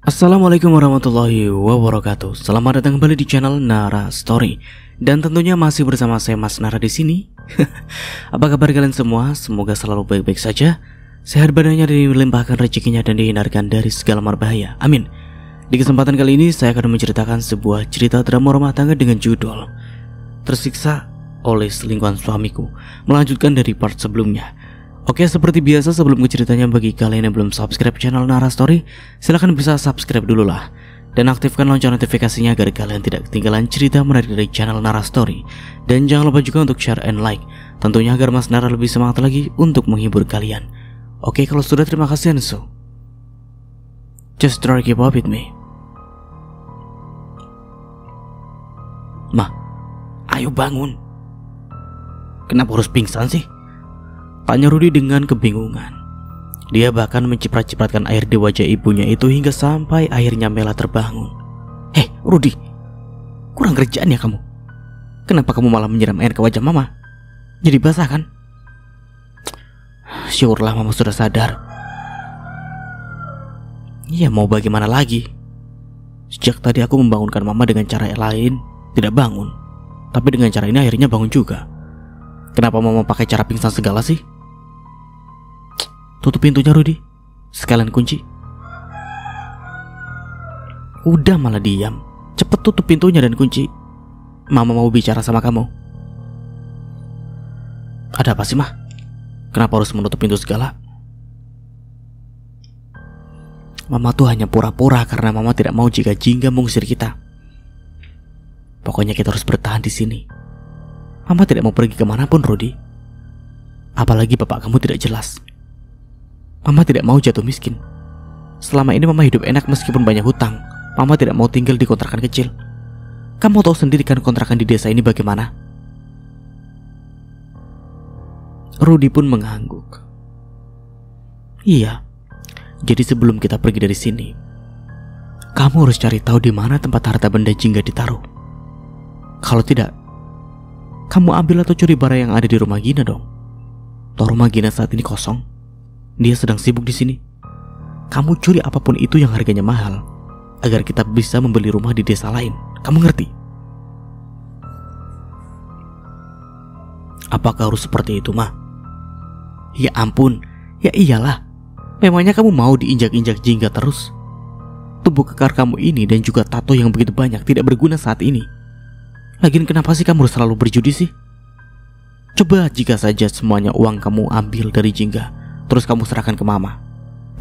Assalamualaikum warahmatullahi wabarakatuh. Selamat datang kembali di channel Nara Story. Dan tentunya masih bersama saya Mas Nara di sini. Apa kabar kalian semua? Semoga selalu baik-baik saja, sehat badannya, dilimpahkan rezekinya dan dihindarkan dari segala marbahaya. Amin. Di kesempatan kali ini saya akan menceritakan sebuah cerita drama rumah tangga dengan judul Tersiksa oleh Selingkuhan Suamiku, melanjutkan dari part sebelumnya. Oke, seperti biasa sebelum ke ceritanya, bagi kalian yang belum subscribe channel Nara Story, silahkan bisa subscribe dulu lah. Dan aktifkan lonceng notifikasinya agar kalian tidak ketinggalan cerita menarik dari channel Nara Story. Dan jangan lupa juga untuk share and like, tentunya agar Mas Nara lebih semangat lagi untuk menghibur kalian. Oke, kalau sudah, terima kasih Anso. Just try keep up with me. Ma, ayo bangun. Kenapa harus pingsan sih? Tanya Rudy dengan kebingungan. Dia bahkan menciprat-cipratkan air di wajah ibunya itu hingga sampai akhirnya Mela terbangun. Hei Rudy, kurang kerjaan ya kamu? Kenapa kamu malah menyiram air ke wajah mama? Jadi basah kan? Syukurlah mama sudah sadar. Ya mau bagaimana lagi? Sejak tadi aku membangunkan mama dengan cara lain, tidak bangun. Tapi dengan cara ini akhirnya bangun juga. Kenapa mama pakai cara pingsan segala sih? Tutup pintunya Rudy, sekalian kunci. Udah malah diam. Cepet tutup pintunya dan kunci. Mama mau bicara sama kamu. Ada apa sih, Mah? Kenapa harus menutup pintu segala? Mama tuh hanya pura-pura karena mama tidak mau jika Jingga mengusir kita. Pokoknya kita harus bertahan di sini. Mama tidak mau pergi kemanapun, Rudy. Apalagi bapak kamu tidak jelas. Mama tidak mau jatuh miskin. Selama ini mama hidup enak meskipun banyak hutang. Mama tidak mau tinggal di kontrakan kecil. Kamu tahu sendiri kan kontrakan di desa ini bagaimana? Rudy pun mengangguk. Iya. Jadi sebelum kita pergi dari sini, kamu harus cari tahu di mana tempat harta benda Jingga ditaruh. Kalau tidak, kamu ambil atau curi barang yang ada di rumah Gina dong. Toh rumah Gina saat ini kosong. Dia sedang sibuk di sini. Kamu curi apapun itu yang harganya mahal, agar kita bisa membeli rumah di desa lain. Kamu ngerti? Apakah harus seperti itu, Ma? Ya ampun, ya iyalah. Memangnya kamu mau diinjak-injak Jingga terus? Tubuh kekar kamu ini dan juga tato yang begitu banyak tidak berguna saat ini. Lagian kenapa sih kamu harus selalu berjudi sih? Coba jika saja semuanya uang kamu ambil dari Jingga, terus kamu serahkan ke mama,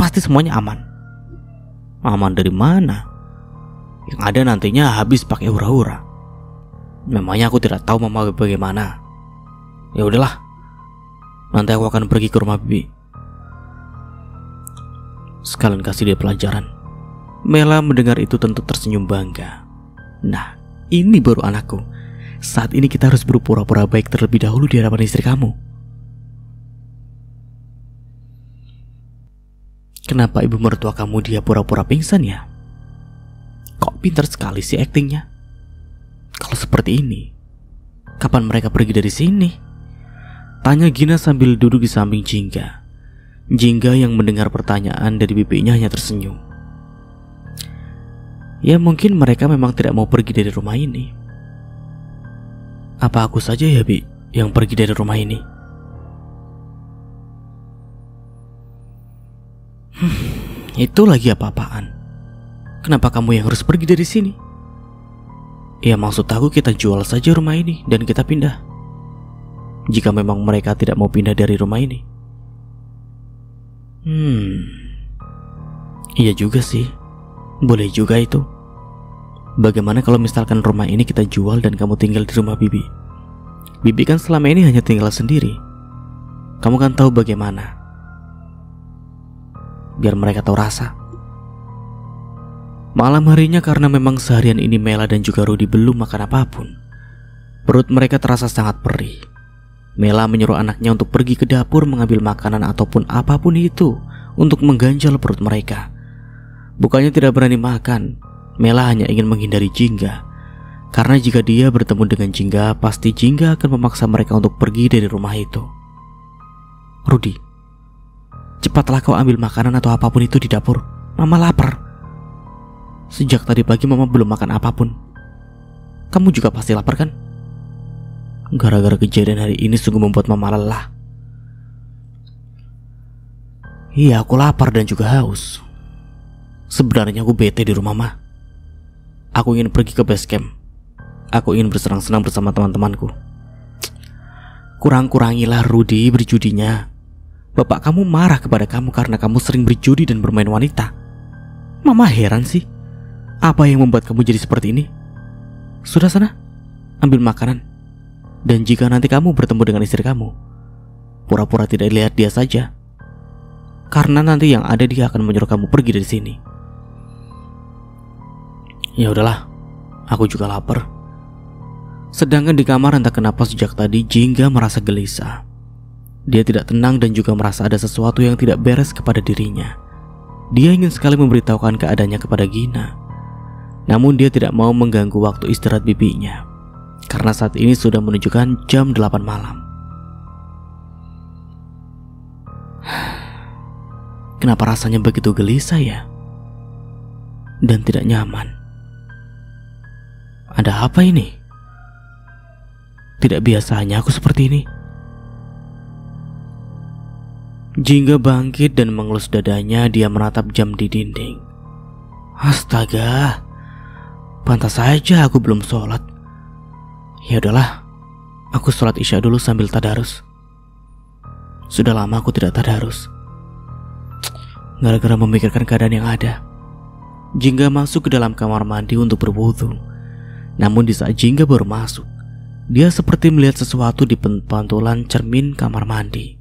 pasti semuanya aman. Aman dari mana? Yang ada nantinya habis pakai hura-hura. Memangnya aku tidak tahu mama bagaimana. Ya udahlah, nanti aku akan pergi ke rumah bibi. Sekalian kasih dia pelajaran. Mela mendengar itu tentu tersenyum bangga. Nah, ini baru anakku. Saat ini kita harus berpura-pura baik terlebih dahulu di hadapan istri kamu. Kenapa ibu mertua kamu dia pura-pura pingsan ya? Kok pintar sekali sih aktingnya? Kalau seperti ini, kapan mereka pergi dari sini? Tanya Gina sambil duduk di samping Jingga. Jingga yang mendengar pertanyaan dari bibinya hanya tersenyum. Ya mungkin mereka memang tidak mau pergi dari rumah ini. Apa aku saja ya, Bi, yang pergi dari rumah ini? Itu lagi apa-apaan? Kenapa kamu yang harus pergi dari sini? Ya maksud aku kita jual saja rumah ini dan kita pindah. Jika memang mereka tidak mau pindah dari rumah ini. Iya juga sih. Boleh juga itu. Bagaimana kalau misalkan rumah ini kita jual dan kamu tinggal di rumah bibi? Bibi kan selama ini hanya tinggal sendiri. Kamu kan tahu bagaimana. Biar mereka tahu rasa. Malam harinya karena memang seharian ini Mela dan juga Rudy belum makan apapun, perut mereka terasa sangat perih. Mela menyuruh anaknya untuk pergi ke dapur mengambil makanan ataupun apapun itu untuk mengganjal perut mereka. Bukannya tidak berani makan, Mela hanya ingin menghindari Jingga. Karena jika dia bertemu dengan Jingga, pasti Jingga akan memaksa mereka untuk pergi dari rumah itu. Rudy, cepatlah kau ambil makanan atau apapun itu di dapur. Mama lapar. Sejak tadi pagi mama belum makan apapun. Kamu juga pasti lapar kan? Gara-gara kejadian hari ini sungguh membuat mama lelah. Iya, aku lapar dan juga haus. Sebenarnya aku bete di rumah mah. Aku ingin pergi ke base camp. Aku ingin bersenang-senang bersama teman-temanku. Kurang-kurangilah Rudy berjudinya. Bapak kamu marah kepada kamu karena kamu sering berjudi dan bermain wanita. Mama heran sih. Apa yang membuat kamu jadi seperti ini? Sudah sana, ambil makanan. Dan jika nanti kamu bertemu dengan istri kamu, pura-pura tidak lihat dia saja. Karena nanti yang ada dia akan menyuruh kamu pergi dari sini. Ya udahlah, aku juga lapar. Sedangkan di kamar entah kenapa sejak tadi Jingga merasa gelisah. Dia tidak tenang dan juga merasa ada sesuatu yang tidak beres kepada dirinya. Dia ingin sekali memberitahukan keadaannya kepada Gina. Namun dia tidak mau mengganggu waktu istirahat bibinya, karena saat ini sudah menunjukkan jam 8 malam. Kenapa rasanya begitu gelisah ya? Dan tidak nyaman. Ada apa ini? Tidak biasanya aku seperti ini. Jingga bangkit dan mengelus dadanya. Dia menatap jam di dinding. Astaga, pantas saja aku belum sholat. Ya udahlah, aku sholat isya dulu sambil tadarus. Sudah lama aku tidak tadarus. Gara-gara memikirkan keadaan yang ada, Jingga masuk ke dalam kamar mandi untuk berwudu. Namun di saat Jingga baru masuk, dia seperti melihat sesuatu di pantulan cermin kamar mandi.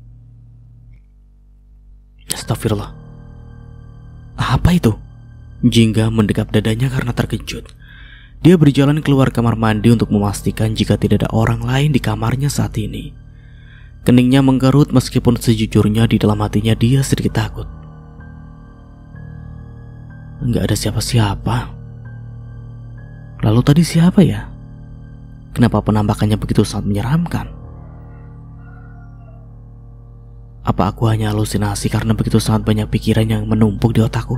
Astagfirullah. Apa itu? Jingga mendekap dadanya karena terkejut. Dia berjalan keluar kamar mandi untuk memastikan jika tidak ada orang lain di kamarnya saat ini. Keningnya mengkerut meskipun sejujurnya di dalam hatinya dia sedikit takut. Enggak ada siapa-siapa. Lalu tadi siapa ya? Kenapa penampakannya begitu sangat menyeramkan? Apa aku hanya halusinasi karena begitu sangat banyak pikiran yang menumpuk di otakku?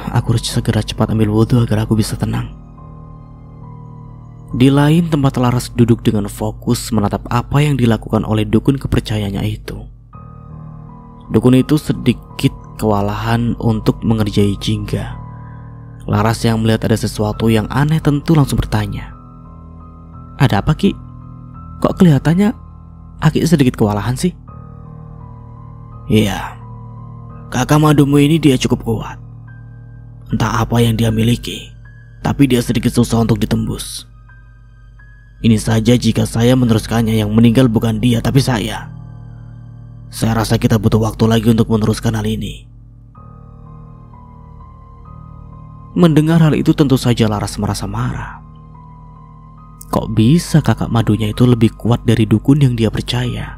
Aku harus segera cepat ambil wudhu agar aku bisa tenang. Di lain tempat Laras duduk dengan fokus menatap apa yang dilakukan oleh dukun kepercayaannya itu. Dukun itu sedikit kewalahan untuk mengerjai Jingga. Laras yang melihat ada sesuatu yang aneh tentu langsung bertanya, "Ada apa, Ki? Kok kelihatannya Aki sedikit kewalahan sih?" "Iya, kakak madumu ini dia cukup kuat. Entah apa yang dia miliki, tapi dia sedikit susah untuk ditembus. Ini saja jika saya meneruskannya, yang meninggal bukan dia tapi saya. Saya rasa kita butuh waktu lagi untuk meneruskan hal ini." Mendengar hal itu tentu saja Laras merasa marah. Kok bisa kakak madunya itu lebih kuat dari dukun yang dia percaya?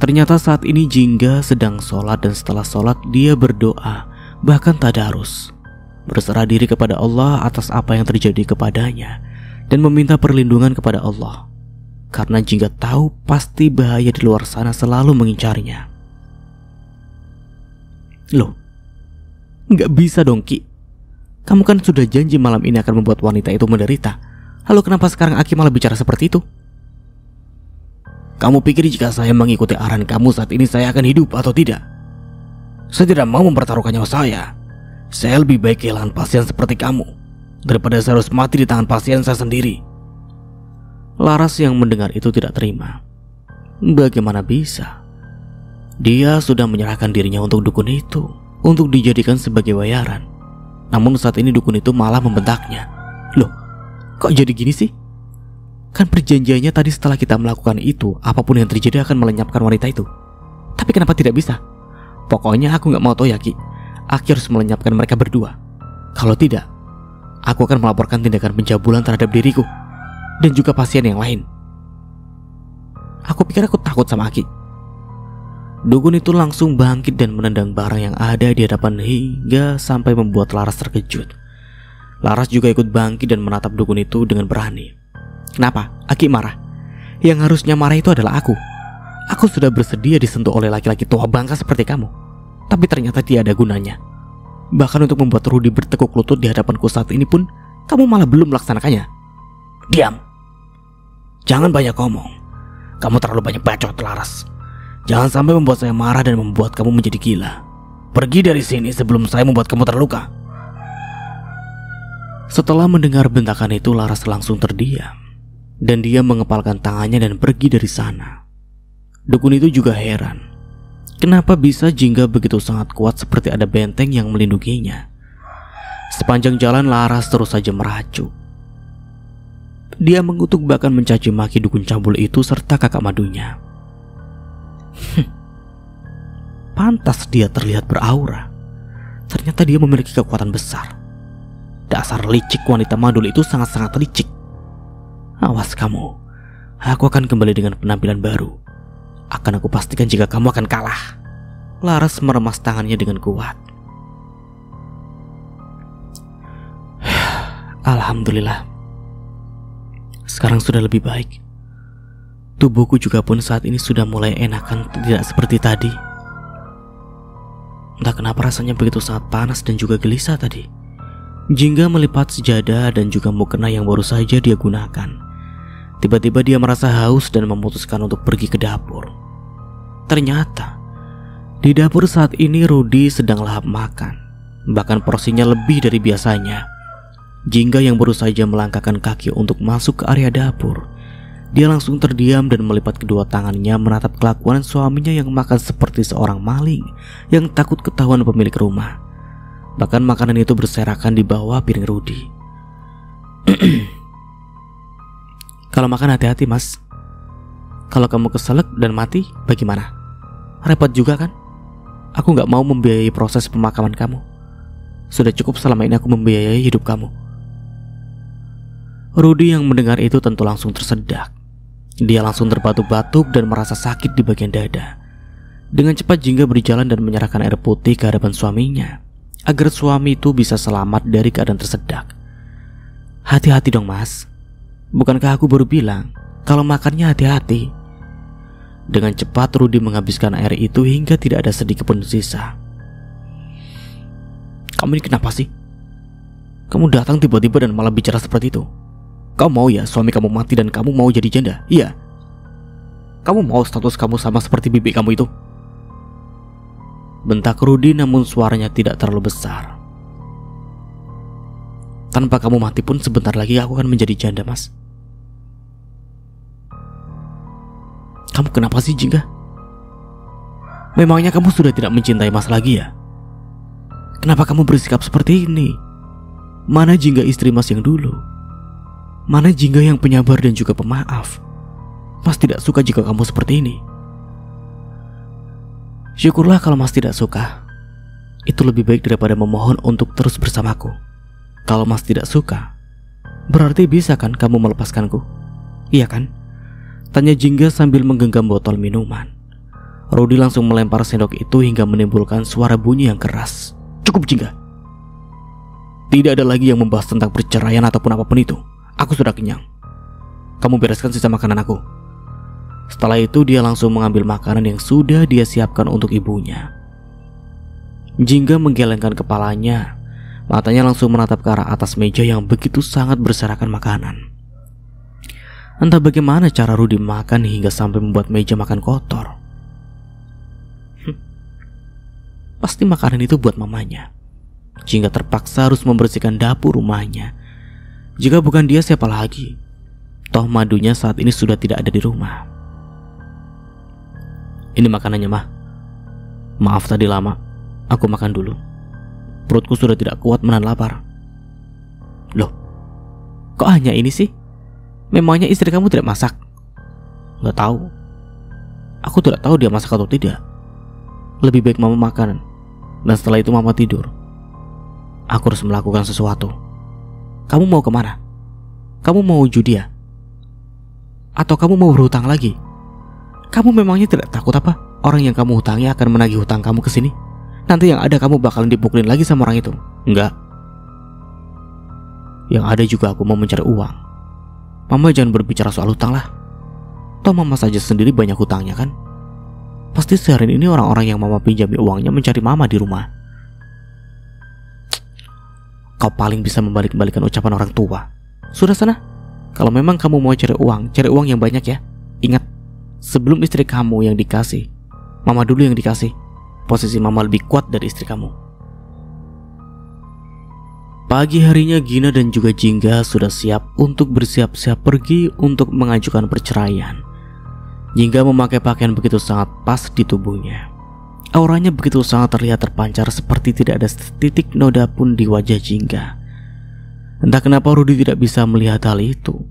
Ternyata saat ini Jingga sedang sholat dan setelah sholat dia berdoa, bahkan tadarus, berserah diri kepada Allah atas apa yang terjadi kepadanya dan meminta perlindungan kepada Allah. Karena Jingga tahu pasti bahaya di luar sana selalu mengincarnya. Loh, nggak bisa dong, Ki. Kamu kan sudah janji malam ini akan membuat wanita itu menderita. Lalu kenapa sekarang Aki malah bicara seperti itu? Kamu pikir jika saya mengikuti arahan kamu saat ini saya akan hidup atau tidak? Saya tidak mau mempertaruhkan nyawa saya. Saya lebih baik kehilangan pasien seperti kamu daripada saya harus mati di tangan pasien saya sendiri. Laras yang mendengar itu tidak terima. Bagaimana bisa? Dia sudah menyerahkan dirinya untuk dukun itu, untuk dijadikan sebagai bayaran. Namun saat ini dukun itu malah membentaknya. Loh, kok jadi gini sih? Kan perjanjiannya tadi setelah kita melakukan itu, apapun yang terjadi akan melenyapkan wanita itu. Tapi kenapa tidak bisa? Pokoknya aku gak mau tahu ya, Ki. Aki harus melenyapkan mereka berdua. Kalau tidak, aku akan melaporkan tindakan pencabulan terhadap diriku dan juga pasien yang lain. Aku pikir aku takut sama Aki. Dukun itu langsung bangkit dan menendang barang yang ada di hadapan hingga sampai membuat Laras terkejut. Laras juga ikut bangkit dan menatap dukun itu dengan berani. Kenapa? Aki marah? Yang harusnya marah itu adalah aku. Aku sudah bersedia disentuh oleh laki-laki tua bangka seperti kamu. Tapi ternyata tidak ada gunanya. Bahkan untuk membuat Rudy bertekuk lutut di hadapanku saat ini pun kamu malah belum melaksanakannya. Diam. Jangan banyak ngomong. Kamu terlalu banyak bacot, Laras. Jangan sampai membuat saya marah dan membuat kamu menjadi gila. Pergi dari sini sebelum saya membuat kamu terluka. Setelah mendengar bentakan itu, Laras langsung terdiam. Dan dia mengepalkan tangannya dan pergi dari sana. Dukun itu juga heran. Kenapa bisa Jingga begitu sangat kuat seperti ada benteng yang melindunginya? Sepanjang jalan Laras terus saja merajuk. Dia mengutuk bahkan mencaci maki dukun cabul itu serta kakak madunya. Pantas dia terlihat beraura. Ternyata dia memiliki kekuatan besar. Dasar licik wanita madul itu sangat-sangat licik. Awas kamu, aku akan kembali dengan penampilan baru. Akan aku pastikan jika kamu akan kalah. Laras meremas tangannya dengan kuat. Alhamdulillah, sekarang sudah lebih baik. Tubuhku juga pun saat ini sudah mulai enakan, tidak seperti tadi. Entah kenapa rasanya begitu sangat panas dan juga gelisah tadi. Jingga melipat sejadah dan juga mukena yang baru saja dia gunakan. Tiba-tiba dia merasa haus dan memutuskan untuk pergi ke dapur. Ternyata di dapur saat ini Rudy sedang lahap makan. Bahkan porsinya lebih dari biasanya. Jingga yang baru saja melangkahkan kaki untuk masuk ke area dapur, dia langsung terdiam dan melipat kedua tangannya menatap kelakuan suaminya yang makan seperti seorang maling yang takut ketahuan pemilik rumah. Bahkan makanan itu berserakan di bawah piring Rudy. Kalau makan hati-hati, Mas. Kalau kamu keselak dan mati, bagaimana? Repot juga kan? Aku gak mau membiayai proses pemakaman kamu. Sudah cukup selama ini aku membiayai hidup kamu. Rudy yang mendengar itu tentu langsung tersedak. Dia langsung terbatuk-batuk dan merasa sakit di bagian dada. Dengan cepat Jingga berjalan dan menyerahkan air putih ke hadapan suaminya, agar suami itu bisa selamat dari keadaan tersedak. Hati-hati dong, Mas. Bukankah aku baru bilang kalau makannya hati-hati? Dengan cepat Rudy menghabiskan air itu hingga tidak ada sedikit pun sisa. Kamu ini kenapa sih? Kamu datang tiba-tiba dan malah bicara seperti itu. Kamu mau ya suami kamu mati dan kamu mau jadi janda? Iya. Kamu mau status kamu sama seperti bibi kamu itu? Bentak Rudy namun suaranya tidak terlalu besar. Tanpa kamu mati pun sebentar lagi aku akan menjadi janda, Mas. Kamu kenapa sih, Jingga? Memangnya kamu sudah tidak mencintai Mas lagi ya? Kenapa kamu bersikap seperti ini? Mana Jingga istri Mas yang dulu? Mana Jingga yang penyabar dan juga pemaaf? Mas tidak suka jika kamu seperti ini. Syukurlah kalau Mas tidak suka. Itu lebih baik daripada memohon untuk terus bersamaku. Kalau Mas tidak suka, berarti bisa kan kamu melepaskanku? Iya kan? Tanya Jingga sambil menggenggam botol minuman. Rudy langsung melempar sendok itu hingga menimbulkan suara bunyi yang keras. Cukup, Jingga. Tidak ada lagi yang membahas tentang perceraian ataupun apapun itu. Aku sudah kenyang. Kamu bereskan sisa makanan aku. Setelah itu dia langsung mengambil makanan yang sudah dia siapkan untuk ibunya. Jingga menggelengkan kepalanya. Matanya langsung menatap ke arah atas meja yang begitu sangat berserakan makanan. Entah bagaimana cara Rudy makan hingga sampai membuat meja makan kotor. Pasti makanan itu buat mamanya. Jingga terpaksa harus membersihkan dapur rumahnya. Jika bukan dia, siapa lagi? Toh madunya saat ini sudah tidak ada di rumah. Ini makanannya, Mah. Maaf tadi lama. Aku makan dulu. Perutku sudah tidak kuat menahan lapar. Loh, kok hanya ini sih? Memangnya istri kamu tidak masak? Gak tahu. Aku tidak tahu dia masak atau tidak. Lebih baik mama makan, dan setelah itu mama tidur. Aku harus melakukan sesuatu. Kamu mau kemana? Kamu mau judi ya? Atau kamu mau berhutang lagi? Kamu memangnya tidak takut apa? Orang yang kamu hutangi akan menagih hutang kamu ke sini. Nanti yang ada kamu bakalan dipukulin lagi sama orang itu. Enggak. Yang ada juga aku mau mencari uang. Mama jangan berbicara soal hutang lah. Toh mama saja sendiri banyak hutangnya kan. Pasti sehari ini orang-orang yang mama pinjami uangnya mencari mama di rumah. Kau paling bisa membalik-balikan ucapan orang tua. Sudah sana. Kalau memang kamu mau cari uang yang banyak ya. Ingat, sebelum istri kamu yang dikasih, mama dulu yang dikasih. Posisi mama lebih kuat dari istri kamu. Pagi harinya Gina dan juga Jingga sudah siap untuk bersiap-siap pergi untuk mengajukan perceraian. Jingga memakai pakaian begitu sangat pas di tubuhnya. Auranya begitu sangat terlihat terpancar seperti tidak ada titik noda pun di wajah Jingga. Entah kenapa Rudy tidak bisa melihat hal itu.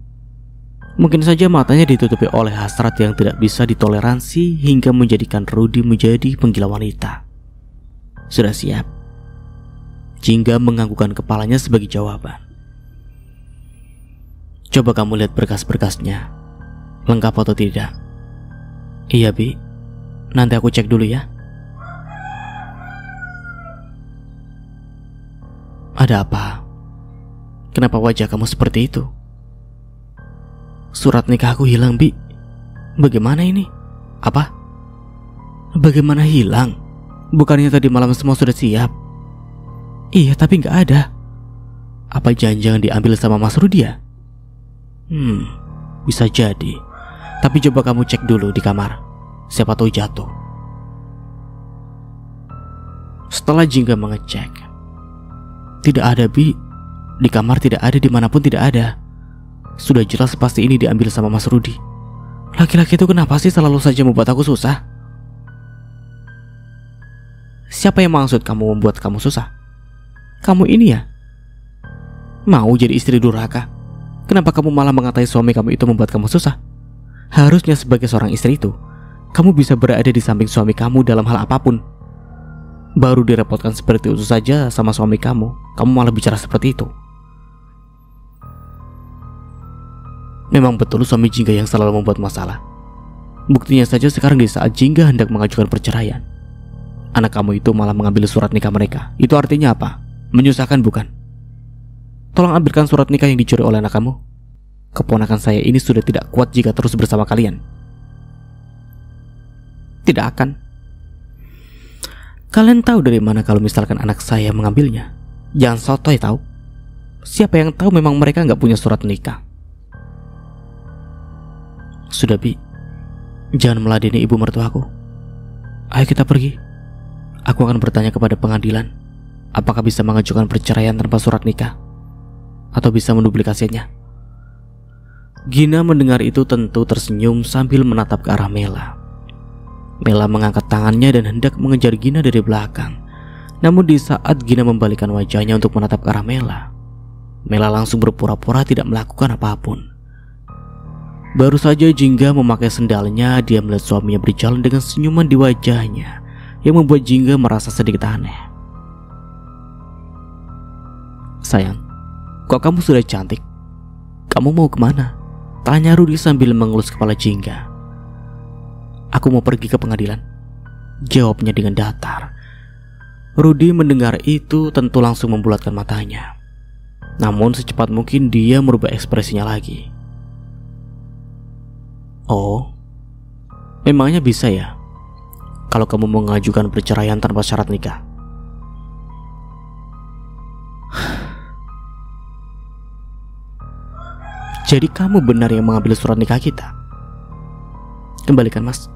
Mungkin saja matanya ditutupi oleh hasrat yang tidak bisa ditoleransi hingga menjadikan Rudy menjadi penggila wanita. Sudah siap? Jingga menganggukkan kepalanya sebagai jawaban. Coba kamu lihat berkas-berkasnya. Lengkap atau tidak? Iya, Bi. Nanti aku cek dulu ya. Ada apa? Kenapa wajah kamu seperti itu? Surat nikah aku hilang, Bi. Bagaimana ini? Apa? Bagaimana hilang? Bukannya tadi malam semua sudah siap? Iya, tapi gak ada. Apa jangan-jangan diambil sama Mas Rudy ya? Bisa jadi. Tapi coba kamu cek dulu di kamar. Siapa tahu jatuh. Setelah Jingga mengecek, tidak ada, Bi. Di kamar tidak ada, dimanapun tidak ada. Sudah jelas pasti ini diambil sama Mas Rudy. Laki-laki itu kenapa sih selalu saja membuat aku susah? Siapa yang maksud kamu membuat kamu susah? Kamu ini ya? Mau jadi istri durhaka? Kenapa kamu malah mengatai suami kamu itu membuat kamu susah? Harusnya sebagai seorang istri itu, kamu bisa berada di samping suami kamu dalam hal apapun. Baru direpotkan seperti itu saja sama suami kamu malah bicara seperti itu. Memang betul suami Jingga yang selalu membuat masalah. Buktinya saja sekarang di saat Jingga hendak mengajukan perceraian, anak kamu itu malah mengambil surat nikah mereka. Itu artinya apa? Menyusahkan bukan? Tolong ambilkan surat nikah yang dicuri oleh anak kamu. Keponakan saya ini sudah tidak kuat jika terus bersama kalian. Tidak akan. Kalian tahu dari mana kalau misalkan anak saya mengambilnya? Jangan sotoy tahu. Siapa yang tahu memang mereka nggak punya surat nikah. Sudah, Bi. Jangan meladeni ibu mertuaku. Ayo kita pergi. Aku akan bertanya kepada pengadilan apakah bisa mengajukan perceraian tanpa surat nikah atau bisa menduplikasinya. Gina mendengar itu tentu tersenyum sambil menatap ke arah Mela. Mela mengangkat tangannya dan hendak mengejar Gina dari belakang. Namun di saat Gina membalikkan wajahnya untuk menatap ke arah Mela, Mela langsung berpura-pura tidak melakukan apapun. Baru saja Jingga memakai sendalnya, dia melihat suaminya berjalan dengan senyuman di wajahnya yang membuat Jingga merasa sedikit aneh. Sayang, kok kamu sudah cantik? Kamu mau kemana? Tanya Rudy sambil mengelus kepala Jingga. Aku mau pergi ke pengadilan, jawabnya dengan datar. Rudy mendengar itu tentu langsung membulatkan matanya. Namun secepat mungkin dia merubah ekspresinya lagi. Oh, memangnya bisa ya kalau kamu mengajukan perceraian tanpa syarat nikah? Jadi kamu benar yang mengambil surat nikah kita? Kembalikan, Mas.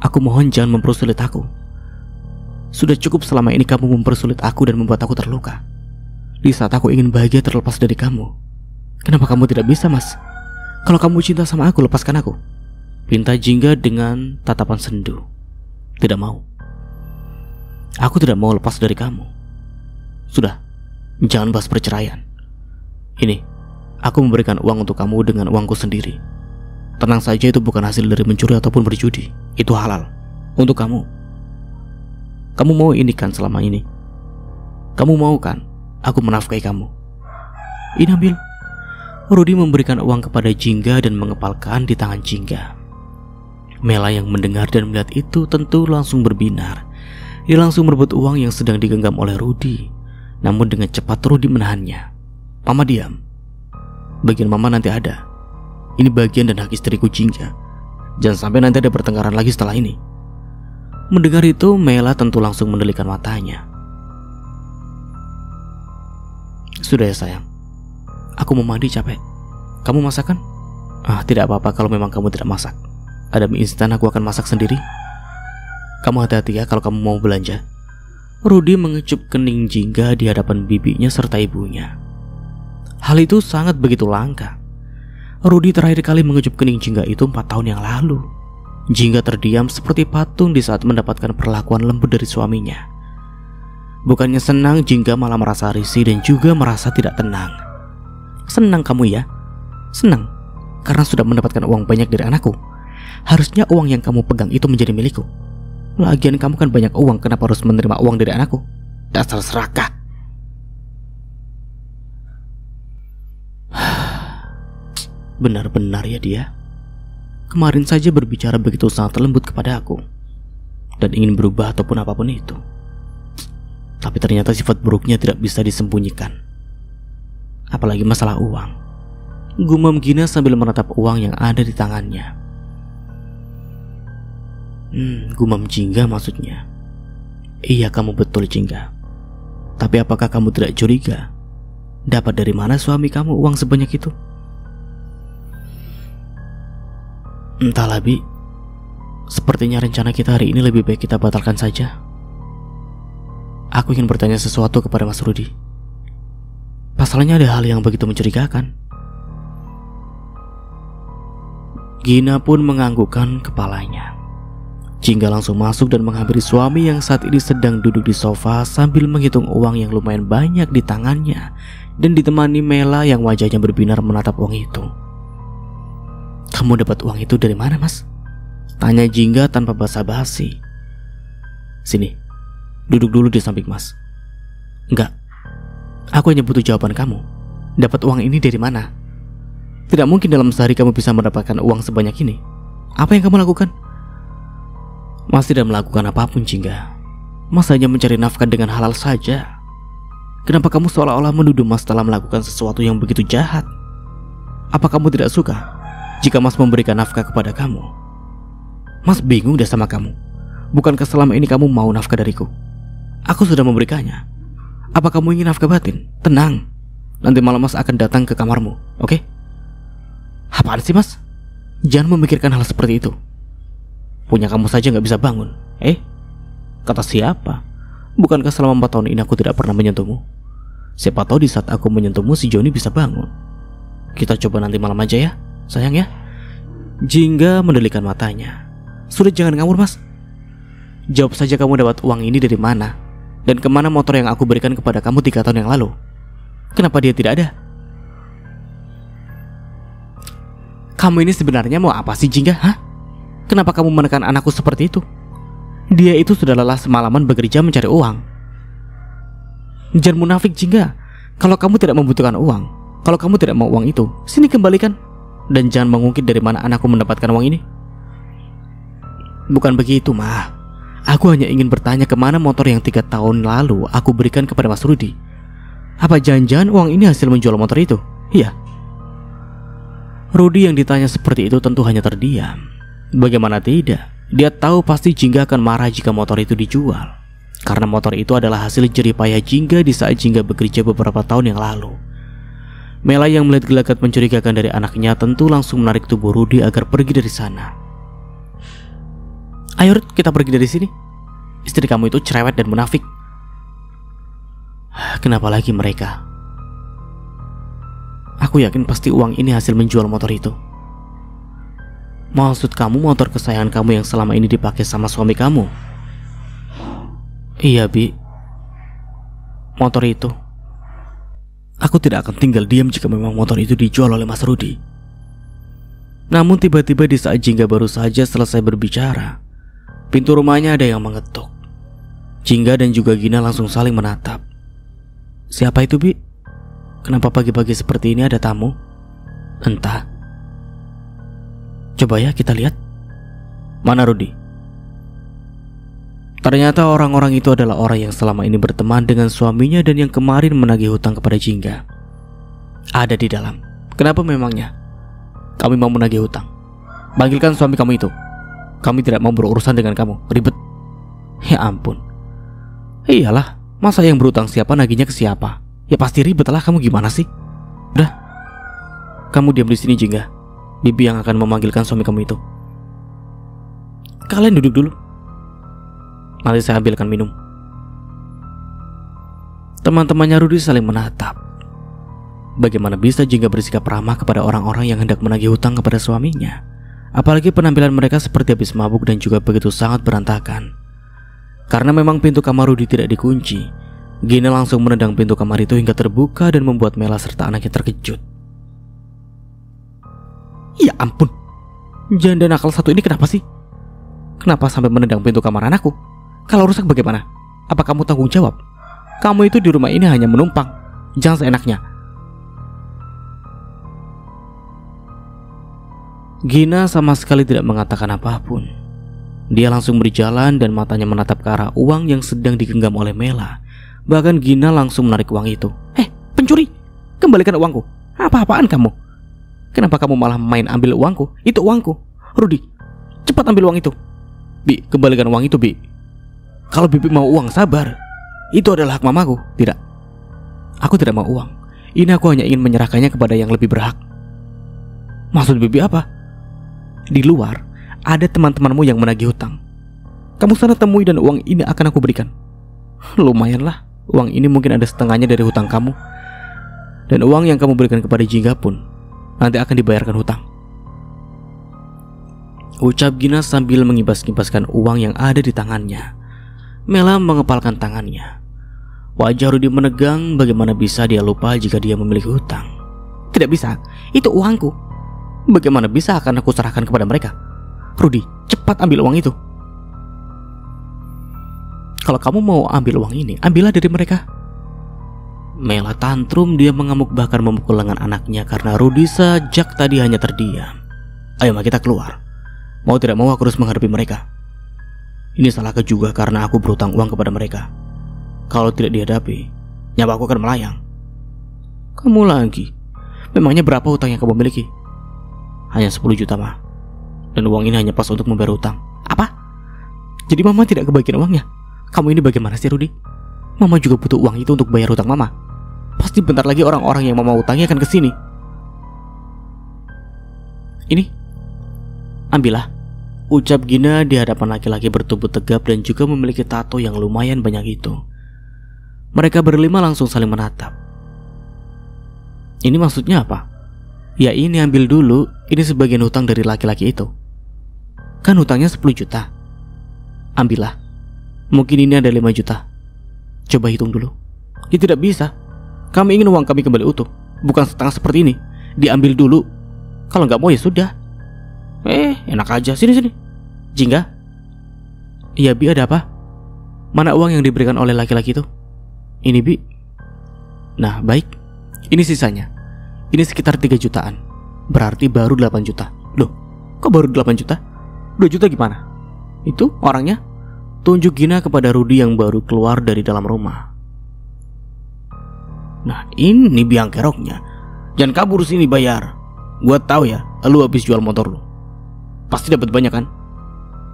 Aku mohon jangan mempersulit aku. Sudah cukup selama ini kamu mempersulit aku dan membuat aku terluka. Di saat aku ingin bahagia terlepas dari kamu, kenapa kamu tidak bisa, Mas? Kalau kamu cinta sama aku, lepaskan aku, pinta Jingga dengan tatapan sendu. Tidak mau. Aku tidak mau lepas dari kamu. Sudah, jangan bahas perceraian. Ini, aku memberikan uang untuk kamu dengan uangku sendiri. Tenang saja, itu bukan hasil dari mencuri ataupun berjudi. Itu halal untuk kamu. Kamu mau ini kan selama ini? Kamu mau kan aku menafkahi kamu? Ini ambil. Rudy memberikan uang kepada Jingga dan mengepalkan di tangan Jingga. Mela yang mendengar dan melihat itu tentu langsung berbinar. Dia langsung merebut uang yang sedang digenggam oleh Rudy. Namun dengan cepat Rudy menahannya. Mama diam. Bagian mama nanti ada. Ini bagian dan hak istriku Jingga. Jangan sampai nanti ada pertengkaran lagi setelah ini. Mendengar itu Mela tentu langsung mendelikan matanya. Sudah ya sayang, aku mau mandi capek. Kamu masak kan? Tidak apa-apa kalau memang kamu tidak masak. Ada mie instan, aku akan masak sendiri. Kamu hati-hati ya kalau kamu mau belanja. Rudy mengecup kening Jingga di hadapan bibinya serta ibunya. Hal itu sangat begitu langka. Rudy terakhir kali mengecup kening Jingga itu 4 tahun yang lalu. Jingga terdiam seperti patung di saat mendapatkan perlakuan lembut dari suaminya. Bukannya senang, Jingga malah merasa risih dan juga merasa tidak tenang. Senang kamu ya? Senang karena sudah mendapatkan uang banyak dari anakku. Harusnya uang yang kamu pegang itu menjadi milikku. Lagian kamu kan banyak uang, kenapa harus menerima uang dari anakku? Dasar serakah. Benar-benar ya dia. Kemarin saja berbicara begitu sangat lembut kepada aku dan ingin berubah ataupun apapun itu. Tapi ternyata sifat buruknya tidak bisa disembunyikan. Apalagi masalah uang. Gumam Gina sambil menatap uang yang ada di tangannya. Gumam Jingga maksudnya. Iya, kamu betul Jingga. Tapi apakah kamu tidak curiga? Dapat dari mana suami kamu uang sebanyak itu? Entahlah Bi. Sepertinya rencana kita hari ini lebih baik kita batalkan saja. Aku ingin bertanya sesuatu kepada Mas Rudy. Pasalnya ada hal yang begitu mencurigakan. Gina pun menganggukkan kepalanya. Jingga langsung masuk dan menghampiri suami yang saat ini sedang duduk di sofa sambil menghitung uang yang lumayan banyak di tangannya dan ditemani Mela yang wajahnya berbinar menatap uang itu. Kamu dapat uang itu dari mana, Mas? Tanya Jingga tanpa basa-basi. Sini, duduk dulu di samping Mas. Enggak, aku hanya butuh jawaban kamu. Dapat uang ini dari mana? Tidak mungkin dalam sehari kamu bisa mendapatkan uang sebanyak ini. Apa yang kamu lakukan? Mas tidak melakukan apapun Jingga. Mas hanya mencari nafkah dengan halal saja. Kenapa kamu seolah-olah menuduh Mas telah melakukan sesuatu yang begitu jahat? Apa kamu tidak suka jika Mas memberikan nafkah kepada kamu? Mas bingung deh sama kamu. Bukankah selama ini kamu mau nafkah dariku? Aku sudah memberikannya. Apa kamu ingin nafkah batin? Tenang, nanti malam Mas akan datang ke kamarmu, oke? Apaan sih Mas? Jangan memikirkan hal seperti itu. Punya kamu saja gak bisa bangun. Kata siapa? Bukankah selama 4 tahun ini aku tidak pernah menyentuhmu? Siapa tahu di saat aku menyentuhmu si Joni bisa bangun. Kita coba nanti malam aja ya, sayang ya. Jingga mendelikan matanya. Sudah, jangan ngawur Mas. Jawab saja, kamu dapat uang ini dari mana? Dan kemana motor yang aku berikan kepada kamu 3 tahun yang lalu? Kenapa dia tidak ada? Kamu ini sebenarnya mau apa sih Jingga? Kenapa kamu menekan anakku seperti itu? Dia itu sudah lelah semalaman bekerja mencari uang. Jangan munafik Jingga. Kalau kamu tidak membutuhkan uang, kalau kamu tidak mau uang itu, sini kembalikan. Dan jangan mengungkit dari mana anakku mendapatkan uang ini. Bukan begitu mah. Aku hanya ingin bertanya kemana motor yang 3 tahun lalu aku berikan kepada Mas Rudy. Apa jangan-jangan uang ini hasil menjual motor itu? Iya. Rudy yang ditanya seperti itu tentu hanya terdiam. Bagaimana tidak? Dia tahu pasti Jingga akan marah jika motor itu dijual. Karena motor itu adalah hasil jerih payah Jingga di saat Jingga bekerja beberapa tahun yang lalu. Mela yang melihat gelagat mencurigakan dari anaknya tentu langsung menarik tubuh Rudy agar pergi dari sana. Ayo Ruth, kita pergi dari sini. Istri kamu itu cerewet dan munafik. Kenapa lagi mereka? Aku yakin pasti uang ini hasil menjual motor itu. Maksud kamu motor kesayangan kamu yang selama ini dipakai sama suami kamu? Iya Bi, motor itu. Aku tidak akan tinggal diam jika memang motor itu dijual oleh Mas Rudy. Namun tiba-tiba di saat Jingga baru saja selesai berbicara, pintu rumahnya ada yang mengetuk. Jingga dan juga Gina langsung saling menatap. Siapa itu Bi? Kenapa pagi-pagi seperti ini ada tamu? Entah. Coba ya kita lihat. Mana Rudy? Ternyata orang-orang itu adalah orang yang selama ini berteman dengan suaminya dan yang kemarin menagih hutang kepada Jingga. Ada di dalam. Kenapa memangnya? Kami mau menagih hutang. Panggilkan suami kamu itu. Kami tidak mau berurusan dengan kamu. Ribet. Ya ampun. Iyalah, masa yang berutang siapa nagihnya ke siapa? Ya pasti ribet lah, kamu gimana sih? Udah, kamu diam di sini Jingga. Bibi yang akan memanggilkan suami kamu itu. Kalian duduk dulu. Nanti saya ambilkan minum. Teman-temannya Rudy saling menatap. Bagaimana bisa Jingga bersikap ramah kepada orang-orang yang hendak menagih hutang kepada suaminya? Apalagi penampilan mereka seperti habis mabuk dan juga begitu sangat berantakan. Karena memang pintu kamar Rudy tidak dikunci, Gina langsung menendang pintu kamar itu hingga terbuka dan membuat Mela serta anaknya terkejut. Ya ampun, janda nakal satu ini kenapa sih? Kenapa sampai menendang pintu kamar anakku? Kalau rusak bagaimana? Apa kamu tanggung jawab? Kamu itu di rumah ini hanya menumpang, jangan seenaknya. Gina sama sekali tidak mengatakan apapun. Dia langsung berjalan dan matanya menatap ke arah uang yang sedang digenggam oleh Mela. Bahkan Gina langsung menarik uang itu. Pencuri, kembalikan uangku. Apa-apaan kamu? Kenapa kamu malah main ambil uangku? Itu uangku. Rudy, cepat ambil uang itu. Bi, kembalikan uang itu, Bi. Kalau Bibi mau uang, sabar. Itu adalah hak mamaku. Tidak, aku tidak mau uang. Ini aku hanya ingin menyerahkannya kepada yang lebih berhak. Maksud Bibi apa? Di luar ada teman-temanmu yang menagih hutang. Kamu sana temui dan uang ini akan aku berikan. Lumayanlah, uang ini mungkin ada setengahnya dari hutang kamu. Dan uang yang kamu berikan kepada Jingga pun nanti akan dibayarkan hutang. Ucap Gina sambil mengibas-ngibaskan uang yang ada di tangannya. Mela mengepalkan tangannya. Wajah Rudy menegang. Bagaimana bisa dia lupa jika dia memiliki hutang? Tidak bisa, itu uangku. Bagaimana bisa akan aku serahkan kepada mereka? Rudy, cepat ambil uang itu. Kalau kamu mau ambil uang ini, ambillah dari mereka. Mela tantrum, dia mengamuk bahkan memukul lengan anaknya karena Rudy sejak tadi hanya terdiam. Ayo Ma, kita keluar. Mau tidak mau aku harus menghadapi mereka. Ini salahku juga karena aku berutang uang kepada mereka. Kalau tidak dihadapi, nyawa aku akan melayang. Kamu lagi? Memangnya berapa hutang yang kamu miliki? Hanya 10 juta Ma. Dan uang ini hanya pas untuk membayar hutang. Apa? Jadi Mama tidak kebagian uangnya? Kamu ini bagaimana sih Rudy? Mama juga butuh uang itu untuk bayar hutang Mama. Pasti bentar lagi orang-orang yang Mama hutangi akan kesini. Ini, ambillah. Ucap Gina di hadapan laki-laki bertubuh tegap dan juga memiliki tato yang lumayan banyak itu. Mereka berlima langsung saling menatap. Ini maksudnya apa? Ya ini ambil dulu. Ini sebagian hutang dari laki-laki itu. Kan hutangnya 10 juta. Ambillah. Mungkin ini ada 5 juta. Coba hitung dulu. Ya tidak bisa. Kami ingin uang kami kembali utuh, bukan setengah seperti ini. Diambil dulu. Kalau nggak mau ya sudah. Enak aja. Sini. Jingga. Iya Bi, ada apa? Mana uang yang diberikan oleh laki-laki itu? Ini Bi. Nah baik, ini sisanya. Ini sekitar 3 jutaan. Berarti baru 8 juta. Loh, kok baru 8 juta? 2 juta gimana? Itu orangnya. Tunjuk Gina kepada Rudy yang baru keluar dari dalam rumah. Nah ini biang keroknya. Jangan kabur sini bayar. Gua tahu ya, lu habis jual motor lu. Pasti dapat banyak kan?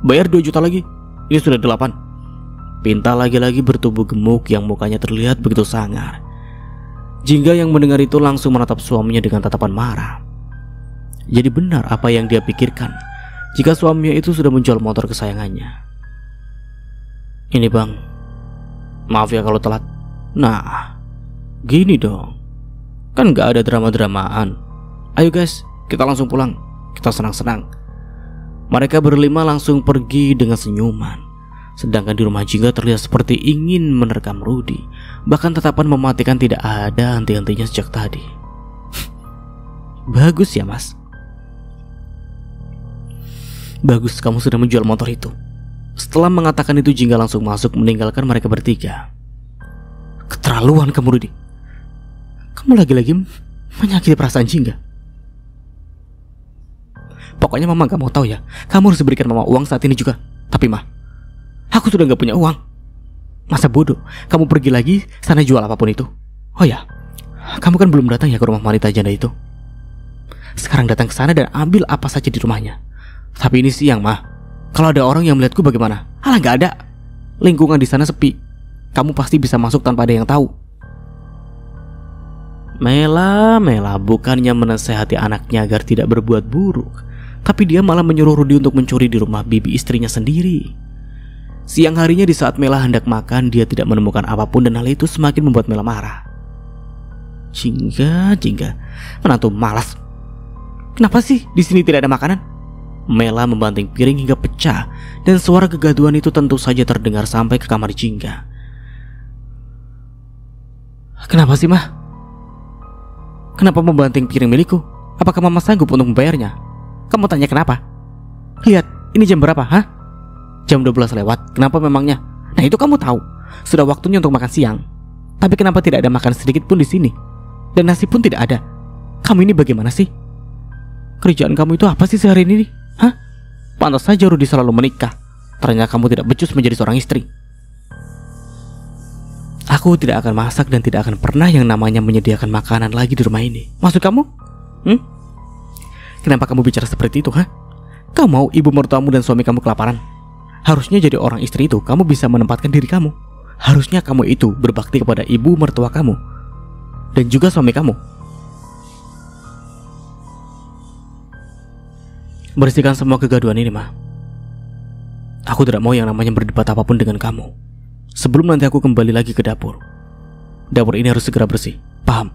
Bayar 2 juta lagi. Ini sudah 8. Pinta lagi-lagi bertubuh gemuk yang mukanya terlihat begitu sangar. Jingga yang mendengar itu langsung menatap suaminya dengan tatapan marah. Jadi benar apa yang dia pikirkan jika suaminya itu sudah menjual motor kesayangannya. Ini bang, maaf ya kalau telat. Nah, gini dong. Kan gak ada drama-dramaan. Ayo guys, kita langsung pulang. Kita senang-senang. Mereka berlima langsung pergi dengan senyuman. Sedangkan di rumah Jingga terlihat seperti ingin menerkam Rudy. Bahkan tatapan mematikan tidak ada henti-hentinya sejak tadi. Bagus ya mas. Bagus kamu sudah menjual motor itu. Setelah mengatakan itu Jingga langsung masuk meninggalkan mereka bertiga. Keterlaluan kamu Rudy. Kamu lagi-lagi menyakiti perasaan Jingga. Pokoknya mama gak mau tahu ya. Kamu harus berikan mama uang saat ini juga. Tapi mah, aku sudah gak punya uang. Masa bodoh, kamu pergi lagi sana jual apapun itu. Oh ya, kamu kan belum datang ya ke rumah wanita janda itu. Sekarang datang ke sana dan ambil apa saja di rumahnya. Tapi ini siang mah. Kalau ada orang yang melihatku bagaimana? Alah gak ada. Lingkungan di sana sepi. Kamu pasti bisa masuk tanpa ada yang tahu. Mela bukannya menasehati anaknya agar tidak berbuat buruk, tapi dia malah menyuruh Rudy untuk mencuri di rumah bibi istrinya sendiri. Siang harinya di saat Mela hendak makan, dia tidak menemukan apapun dan hal itu semakin membuat Mela marah. Jingga, menantu malas. Kenapa sih di sini tidak ada makanan? Mela membanting piring hingga pecah dan suara kegaduhan itu tentu saja terdengar sampai ke kamar Jingga. Kenapa sih, Mah? Kenapa membanting piring milikku? Apakah Mama sanggup untuk membayarnya? Kamu tanya kenapa? Lihat, ini jam berapa, hah? Jam 12 lewat, kenapa memangnya? Nah itu kamu tahu, sudah waktunya untuk makan siang. Tapi kenapa tidak ada makan sedikit pun di sini? Dan nasi pun tidak ada. Kamu ini bagaimana sih? Kerjaan kamu itu apa sih sehari ini? Hah? Pantas saja Rudy selalu menikah. Ternyata kamu tidak becus menjadi seorang istri. Aku tidak akan masak dan tidak akan pernah yang namanya menyediakan makanan lagi di rumah ini. Maksud kamu? Kenapa kamu bicara seperti itu, hah? Kau mau ibu mertuamu dan suami kamu kelaparan? Harusnya jadi orang istri itu kamu bisa menempatkan diri kamu. Harusnya kamu itu berbakti kepada ibu mertua kamu dan juga suami kamu. Bersihkan semua kegaduhan ini, Mah. Aku tidak mau yang namanya berdebat apapun dengan kamu. Sebelum nanti aku kembali lagi ke dapur. Dapur ini harus segera bersih. Paham?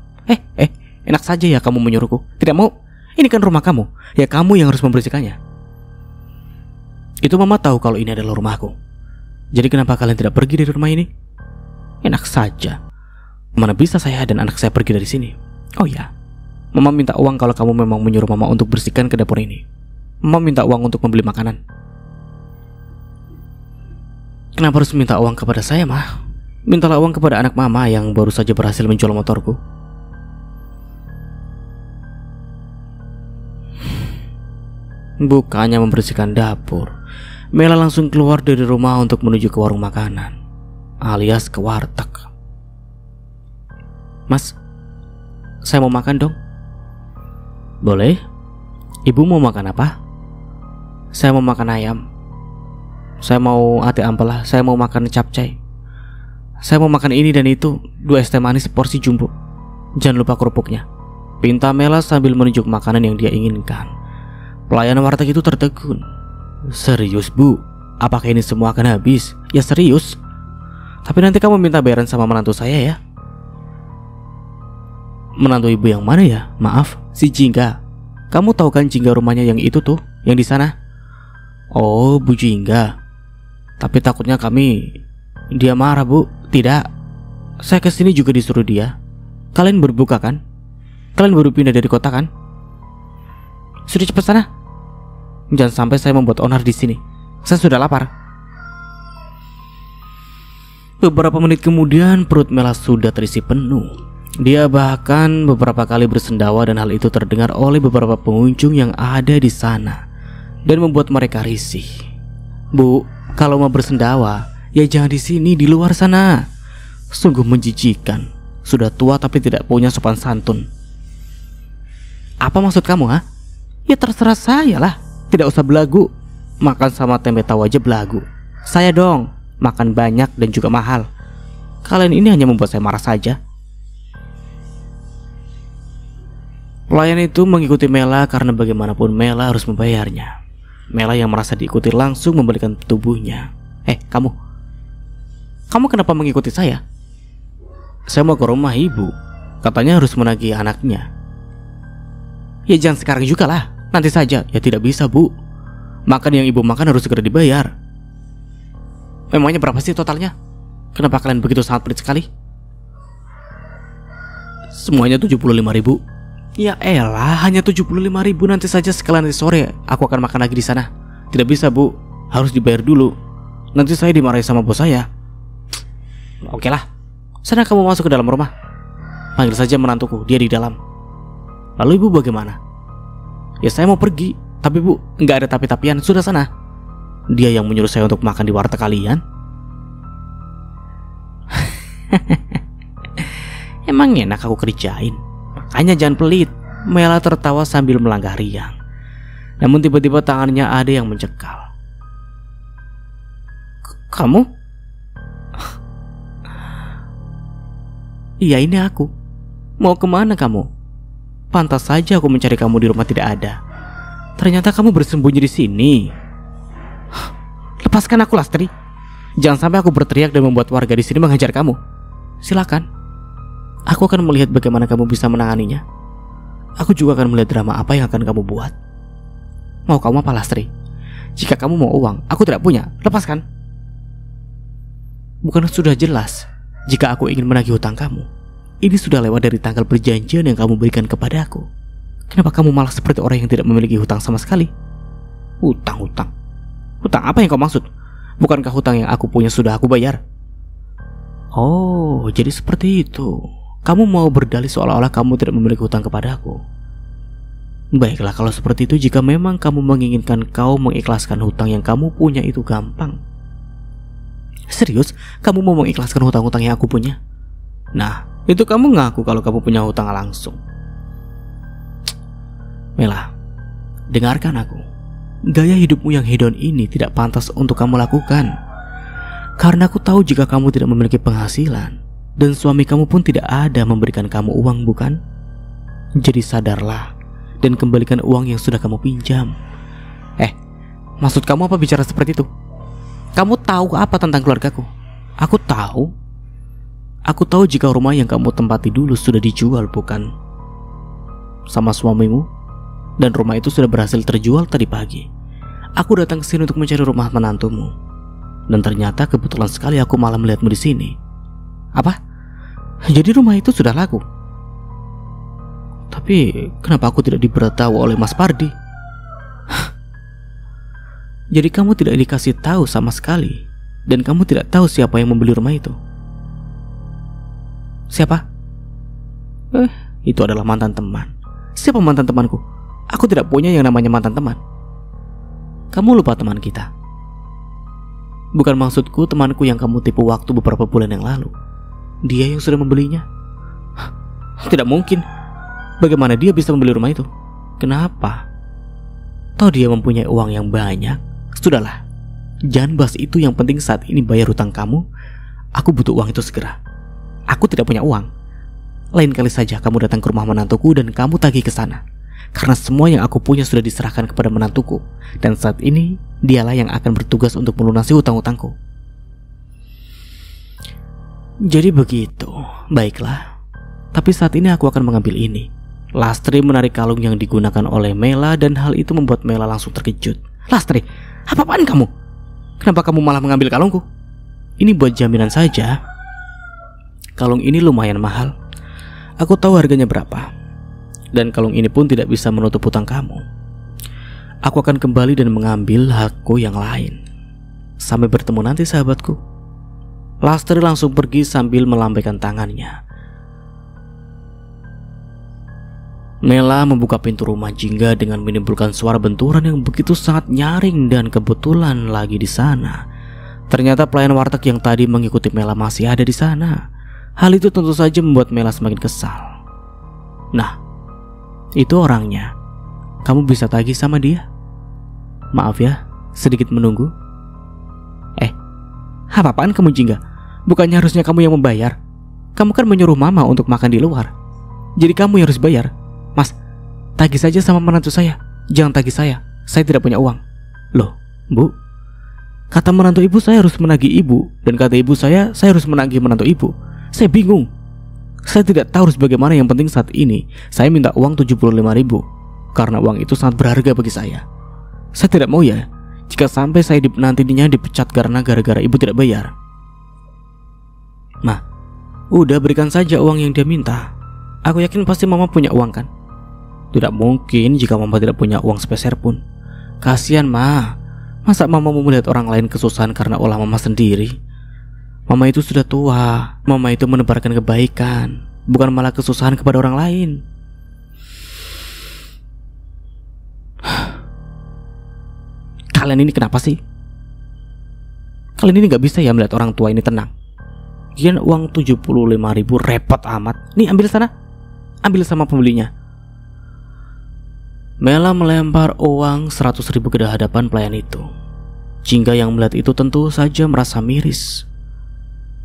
Enak saja ya kamu menyuruhku. Tidak mau? Ini kan rumah kamu. Ya kamu yang harus membersihkannya. Itu Mama tahu kalau ini adalah rumahku. Jadi kenapa kalian tidak pergi dari rumah ini? Enak saja. Mana bisa saya dan anak saya pergi dari sini? Oh ya, Mama minta uang kalau kamu memang menyuruh Mama untuk bersihkan ke dapur ini. Mama minta uang untuk membeli makanan. Kenapa harus minta uang kepada saya, Mah? Mintalah uang kepada anak Mama yang baru saja berhasil menjual motorku. Bukannya membersihkan dapur, Mela langsung keluar dari rumah untuk menuju ke warung makanan, alias ke warteg. Mas, saya mau makan dong. Boleh. Ibu mau makan apa? Saya mau makan ayam. Saya mau ate ampela. Saya mau makan capcay. Saya mau makan ini dan itu. 2 es teh manis porsi jumbo. Jangan lupa kerupuknya, pinta Mela sambil menunjuk makanan yang dia inginkan. Pelayan warteg itu tertegun. Serius, Bu? Apakah ini semua akan habis? Ya serius. Tapi nanti kamu minta bayaran sama menantu saya ya. Menantu ibu yang mana ya? Maaf, si Jingga. Kamu tahu kan Jingga rumahnya yang itu tuh, yang di sana? Oh, Bu Jingga. Tapi takutnya dia marah, Bu. Tidak. Saya kesini juga disuruh dia. Kalian berbuka kan? Kalian baru pindah dari kota kan? Sudah cepat sana. Jangan sampai saya membuat onar di sini. Saya sudah lapar. Beberapa menit kemudian perut Mela sudah terisi penuh. Dia bahkan beberapa kali bersendawa dan hal itu terdengar oleh beberapa pengunjung yang ada di sana dan membuat mereka risih. Bu, kalau mau bersendawa, ya jangan di sini, di luar sana. Sungguh menjijikan. Sudah tua tapi tidak punya sopan santun. Apa maksud kamu, ha? Ya terserah saya lah. Tidak usah belagu. Makan sama tempe tahu aja belagu. Saya dong, makan banyak dan juga mahal. Kalian ini hanya membuat saya marah saja. Pelayan itu mengikuti Mela karena bagaimanapun Mela harus membayarnya. Mela yang merasa diikuti langsung membalikan tubuhnya. Kamu kenapa mengikuti saya? Saya mau ke rumah ibu. Katanya harus menagih anaknya. Ya jangan sekarang juga lah. Nanti saja. Ya tidak bisa, Bu. Makan yang ibu makan harus segera dibayar. Memangnya berapa sih totalnya? Kenapa kalian begitu sangat pelit sekali? Semuanya 75.000. Ya elah, hanya 75.000. Nanti saja sekalian nanti sore aku akan makan lagi di sana. Tidak bisa, Bu. Harus dibayar dulu. Nanti saya dimarahi sama bos saya. Oke lah. Sana kamu masuk ke dalam rumah. Panggil saja menantuku, dia di dalam. Lalu ibu bagaimana? Ya saya mau pergi. Tapi Bu, nggak ada tapi-tapian. Sudah sana. Dia yang menyuruh saya untuk makan di warteg kalian. Emang enak aku kerjain. Makanya jangan pelit. Mela tertawa sambil melangkah riang. Namun tiba-tiba tangannya ada yang mencekal. Kamu? Iya, ini aku. Mau kemana kamu? Pantas saja aku mencari kamu di rumah tidak ada. Ternyata kamu bersembunyi di sini. Lepaskan aku, Lastri. Jangan sampai aku berteriak dan membuat warga di sini menghajar kamu. Silakan. Aku akan melihat bagaimana kamu bisa menanganinya. Aku juga akan melihat drama apa yang akan kamu buat. Mau kamu apa, Lastri? Jika kamu mau uang, aku tidak punya. Lepaskan. Bukan sudah jelas jika aku ingin menagih hutang kamu? Ini sudah lewat dari tanggal perjanjian yang kamu berikan kepada aku. Kenapa kamu malah seperti orang yang tidak memiliki hutang sama sekali? Hutang. Hutang apa yang kau maksud? Bukankah hutang yang aku punya sudah aku bayar? Oh, jadi seperti itu. Kamu mau berdalih seolah-olah kamu tidak memiliki hutang kepada aku. Baiklah, kalau seperti itu, jika memang kamu menginginkan kau mengikhlaskan hutang yang kamu punya itu gampang. Serius? Kamu mau mengikhlaskan hutang-hutang yang aku punya? Nah, itu kamu ngaku kalau kamu punya hutang langsung. Mela, dengarkan aku. Gaya hidupmu yang hedon ini tidak pantas untuk kamu lakukan. Karena aku tahu jika kamu tidak memiliki penghasilan, dan suami kamu pun tidak ada memberikan kamu uang, bukan? Jadi sadarlah dan kembalikan uang yang sudah kamu pinjam. Maksud kamu apa bicara seperti itu? Kamu tahu apa tentang keluargaku? Aku tahu. Aku tahu jika rumah yang kamu tempati dulu sudah dijual, bukan? Sama suamimu. Dan rumah itu sudah berhasil terjual tadi pagi. Aku datang ke sini untuk mencari rumah menantumu. Dan ternyata kebetulan sekali aku malah melihatmu di sini. Apa? Jadi rumah itu sudah laku? Tapi kenapa aku tidak diberitahu oleh Mas Pardi? Jadi kamu tidak dikasih tahu sama sekali. Dan kamu tidak tahu siapa yang membeli rumah itu? Siapa? Itu adalah mantan teman. Siapa mantan temanku? Aku tidak punya yang namanya mantan teman. Kamu lupa teman kita. Bukan maksudku temanku yang kamu tipu waktu beberapa bulan yang lalu. Dia yang sudah membelinya. Tidak mungkin. Bagaimana dia bisa membeli rumah itu? Kenapa? Toh dia mempunyai uang yang banyak. Sudahlah, jangan bahas itu. Yang penting saat ini bayar hutang kamu. Aku butuh uang itu segera. Aku tidak punya uang. Lain kali saja kamu datang ke rumah menantuku dan kamu tagih ke sana. Karena semua yang aku punya sudah diserahkan kepada menantuku. Dan saat ini dialah yang akan bertugas untuk melunasi hutang-hutangku. Jadi begitu. Baiklah. Tapi saat ini aku akan mengambil ini. Lastri menarik kalung yang digunakan oleh Mela dan hal itu membuat Mela langsung terkejut. Lastri, apa-apaan kamu? Kenapa kamu malah mengambil kalungku? Ini buat jaminan saja. Kalung ini lumayan mahal. Aku tahu harganya berapa. Dan kalung ini pun tidak bisa menutup hutang kamu. Aku akan kembali dan mengambil hakku yang lain. Sampai bertemu nanti, sahabatku. Lastri langsung pergi sambil melambaikan tangannya. Mela membuka pintu rumah Jingga dengan menimbulkan suara benturan yang begitu sangat nyaring, dan kebetulan lagi di sana ternyata pelayan warteg yang tadi mengikuti Mela masih ada di sana. Hal itu tentu saja membuat Mela semakin kesal. Nah, itu orangnya. Kamu bisa tagih sama dia? Maaf ya, sedikit menunggu. Apa-apaan kamu, Jingga? Bukannya harusnya kamu yang membayar? Kamu kan menyuruh mama untuk makan di luar. Jadi kamu yang harus bayar. Mas, tagih saja sama menantu saya. Jangan tagih saya tidak punya uang. Loh, Bu, kata menantu ibu saya harus menagih ibu, dan kata ibu saya harus menagih menantu ibu. Saya bingung. Saya tidak tahu harus bagaimana. Yang penting saat ini saya minta uang 75.000. Karena uang itu sangat berharga bagi saya. Saya tidak mau ya jika sampai saya nantinya dipecat karena gara-gara ibu tidak bayar. Ma, udah berikan saja uang yang dia minta. Aku yakin pasti mama punya uang kan? Tidak mungkin jika mama tidak punya uang sepeser pun. Kasihan, Ma. Masa mama mau melihat orang lain kesusahan karena ulah mama sendiri? Mama itu sudah tua. Mama itu menebarkan kebaikan, bukan malah kesusahan kepada orang lain. Kalian ini kenapa sih? Kalian ini gak bisa ya melihat orang tua ini tenang. Gian uang 75.000 repot amat. Nih, ambil sana. Ambil sama pembelinya. Mela melempar uang 100.000 ke hadapan pelayan itu. Jingga yang melihat itu tentu saja merasa miris.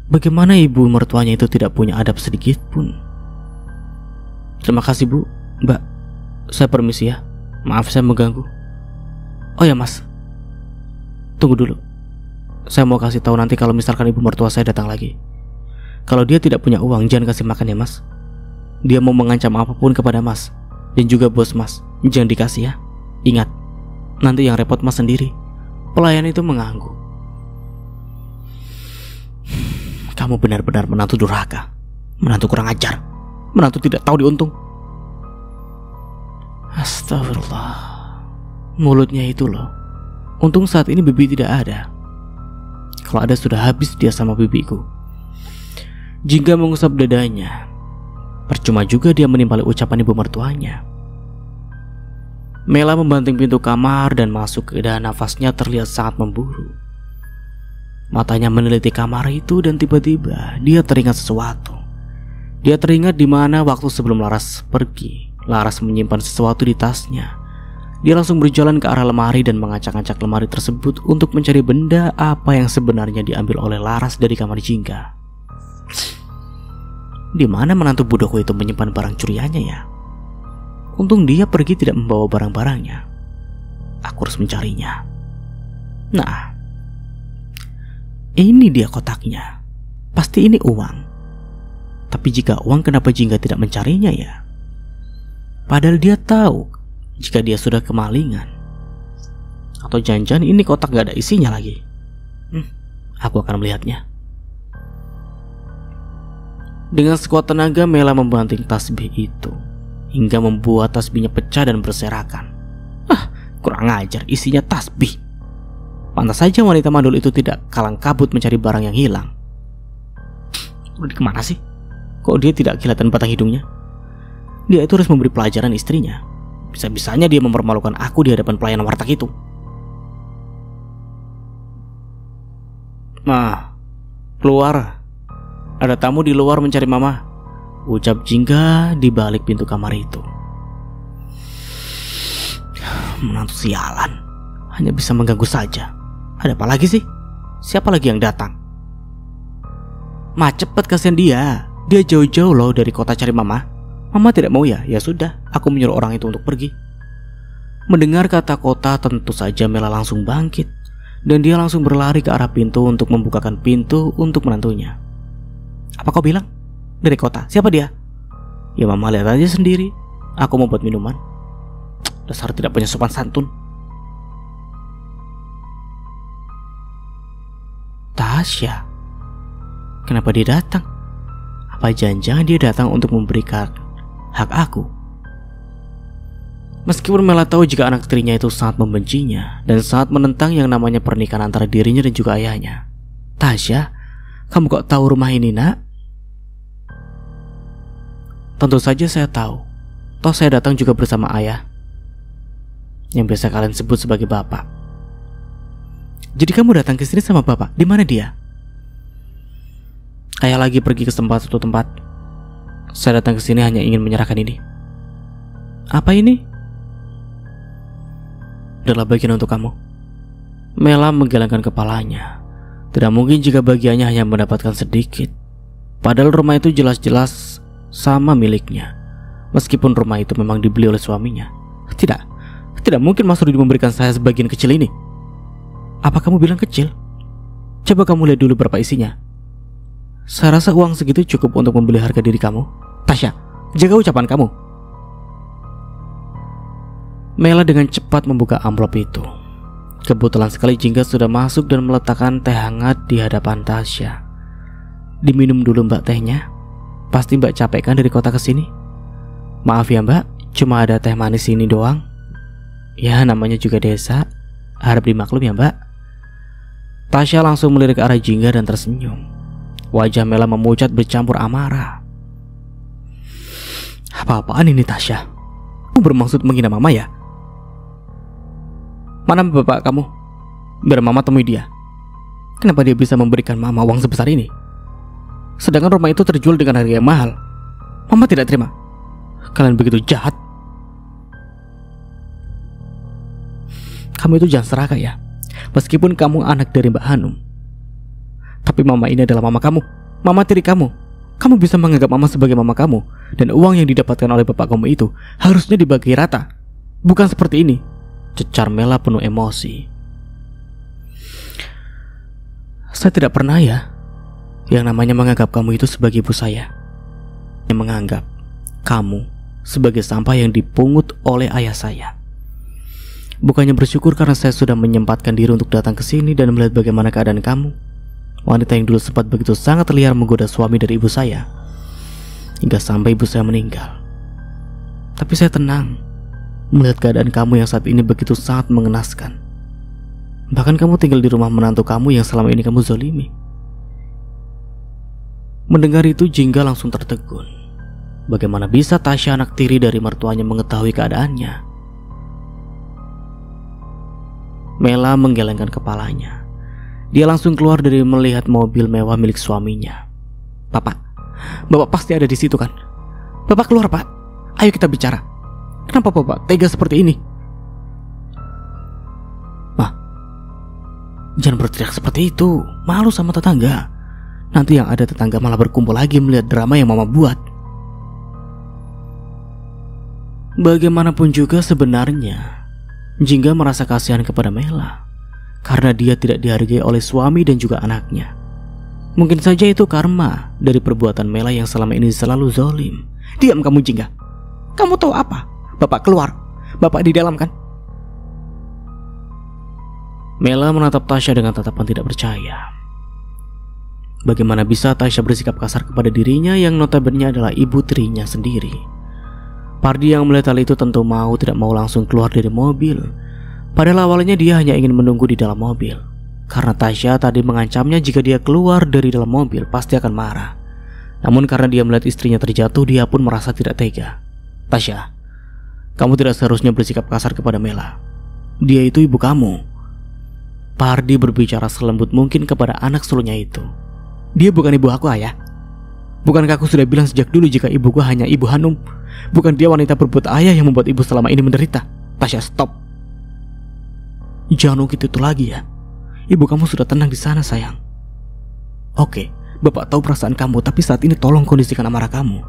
Bagaimana ibu mertuanya itu tidak punya adab sedikit pun? Terima kasih Bu. Mbak, saya permisi ya. Maaf saya mengganggu. Oh ya Mas, tunggu dulu. Saya mau kasih tahu nanti kalau misalkan ibu mertua saya datang lagi. Kalau dia tidak punya uang, jangan kasih makan ya Mas. Dia mau mengancam apapun kepada Mas dan juga bos Mas. Jangan dikasih ya. Ingat, nanti yang repot Mas sendiri. Pelayan itu mengangguk. Kamu benar-benar menantu durhaka, menantu kurang ajar, menantu tidak tahu diuntung. Astagfirullah. Mulutnya itu loh. Untung saat ini bibi tidak ada. Kalau ada sudah habis dia sama bibiku. Jingga mengusap dadanya. Percuma juga dia menimpali ucapan ibu mertuanya. Mela membanting pintu kamar dan masuk ke dalam. Nafasnya terlihat sangat memburu. Matanya meneliti kamar itu dan tiba-tiba dia teringat sesuatu. Dia teringat di mana waktu sebelum Laras pergi, Laras menyimpan sesuatu di tasnya. Dia langsung berjalan ke arah lemari dan mengacak-acak lemari tersebut untuk mencari benda apa yang sebenarnya diambil oleh Laras dari kamar Jingga. Di mana menantu bodohku itu menyimpan barang curiannya ya? Untung dia pergi tidak membawa barang-barangnya. Aku harus mencarinya. Nah, ini dia kotaknya. Pasti ini uang. Tapi jika uang, kenapa Jingga tidak mencarinya ya? Padahal dia tahu jika dia sudah kemalingan. Atau jangan-jangan ini kotak gak ada isinya lagi. Aku akan melihatnya. Dengan sekuat tenaga Mela membanting tasbih itu hingga membuat tasbihnya pecah dan berserakan. Kurang ajar, isinya tasbih. Pantas saja wanita mandul itu tidak kalang kabut mencari barang yang hilang. Udah kemana sih? Kok dia tidak kelihatan batang hidungnya? Dia itu harus memberi pelajaran istrinya. Bisa-bisanya dia mempermalukan aku di hadapan pelayan warteg itu. Ma, keluar. Ada tamu di luar mencari mama, ucap Jingga di balik pintu kamar itu. Menantu sialan, hanya bisa mengganggu saja. Ada apa lagi sih? Siapa lagi yang datang? Ma, cepet, kasihan dia. Dia jauh-jauh loh dari kota cari mama. Mama tidak mau ya? Ya sudah, aku menyuruh orang itu untuk pergi. Mendengar kata kota, tentu saja Mela langsung bangkit dan dia langsung berlari ke arah pintu untuk membukakan pintu untuk menantunya. Apa kau bilang? Dari kota? Siapa dia? Ya mama lihat aja sendiri. Aku mau buat minuman. Dasar tidak punya sopan santun. Tasya. Kenapa dia datang? Apa jangan-jangan dia datang untuk memberikan hak aku? Meskipun Mela tahu jika anak tirinya itu sangat membencinya dan sangat menentang yang namanya pernikahan antara dirinya dan juga ayahnya. Tasya, kamu kok tahu rumah ini, nak? Tentu saja saya tahu. Toh saya datang juga bersama ayah, yang biasa kalian sebut sebagai bapak. Jadi kamu datang ke sini sama bapak? Di mana dia? Ayah lagi pergi ke suatu tempat. Saya datang ke sini hanya ingin menyerahkan ini. Apa ini? Adalah bagian untuk kamu. Mela menggelengkan kepalanya. Tidak mungkin jika bagiannya hanya mendapatkan sedikit. Padahal rumah itu jelas-jelas sama miliknya. Meskipun rumah itu memang dibeli oleh suaminya. Tidak mungkin Mas Rudi memberikan saya sebagian kecil ini. Apa kamu bilang kecil? Coba kamu lihat dulu berapa isinya. Saya rasa uang segitu cukup untuk membeli harga diri kamu. Tasya, jaga ucapan kamu. Mela dengan cepat membuka amplop itu. Kebetulan sekali Jingga sudah masuk dan meletakkan teh hangat di hadapan Tasya. Diminum dulu mbak tehnya. Pasti mbak capek kan dari kota ke sini? Maaf ya mbak, cuma ada teh manis ini doang. Ya namanya juga desa, harap dimaklum ya mbak. Tasya langsung melirik ke arah Jingga dan tersenyum. Wajah Mela memucat bercampur amarah. Apa-apaan ini Tasya? Kamu bermaksud menghina mama ya? Mana bapak kamu? Biar mama temui dia. Kenapa dia bisa memberikan mama uang sebesar ini? Sedangkan rumah itu terjual dengan harga yang mahal. Mama tidak terima. Kalian begitu jahat. Kamu itu jangan serakah ya. Meskipun kamu anak dari Mbak Hanum, tapi mama ini adalah mama kamu, mama tiri kamu. Kamu bisa menganggap mama sebagai mama kamu, dan uang yang didapatkan oleh bapak kamu itu harusnya dibagi rata. Bukan seperti ini, cecar Mela penuh emosi. Saya tidak pernah ya yang namanya menganggap kamu itu sebagai ibu saya. Yang menganggap kamu sebagai sampah yang dipungut oleh ayah saya. Bukannya bersyukur karena saya sudah menyempatkan diri untuk datang ke sini dan melihat bagaimana keadaan kamu, wanita yang dulu sempat begitu sangat liar menggoda suami dari ibu saya, hingga sampai ibu saya meninggal. Tapi saya tenang melihat keadaan kamu yang saat ini begitu sangat mengenaskan. Bahkan kamu tinggal di rumah menantu kamu yang selama ini kamu zolimi. Mendengar itu Jingga langsung tertegun. Bagaimana bisa Tasya anak tiri dari mertuanya mengetahui keadaannya? Mela menggelengkan kepalanya. Dia langsung keluar dari melihat mobil mewah milik suaminya. Bapak pasti ada di situ kan? Bapak keluar, Pak. Ayo kita bicara. Kenapa Bapak tega seperti ini? Ma, jangan berteriak seperti itu. Malu sama tetangga. Nanti yang ada tetangga malah berkumpul lagi melihat drama yang Mama buat. Bagaimanapun juga sebenarnya Jingga merasa kasihan kepada Mela karena dia tidak dihargai oleh suami dan juga anaknya. Mungkin saja itu karma dari perbuatan Mela yang selama ini selalu zalim. Diam kamu Jingga. Kamu tahu apa? Bapak keluar. Bapak di dalam kan? Mela menatap Tasya dengan tatapan tidak percaya. Bagaimana bisa Tasya bersikap kasar kepada dirinya yang notabene adalah ibu tirinya sendiri? Pardi yang melihat hal itu tentu tidak mau langsung keluar dari mobil. Padahal awalnya dia hanya ingin menunggu di dalam mobil, karena Tasya tadi mengancamnya jika dia keluar dari dalam mobil pasti akan marah. Namun karena dia melihat istrinya terjatuh, dia pun merasa tidak tega. Tasya, kamu tidak seharusnya bersikap kasar kepada Mela. Dia itu ibu kamu. Pardi berbicara selembut mungkin kepada anak sulungnya itu. Dia bukan ibu aku, Ayah. Bukankah aku sudah bilang sejak dulu jika ibuku hanya ibu Hanum? Bukan dia wanita berbuat ayah yang membuat ibu selama ini menderita. Tasya, stop. Jangan ungkit itu lagi ya. Ibu kamu sudah tenang di sana, sayang. Oke, Bapak tahu perasaan kamu, tapi saat ini tolong kondisikan amarah kamu.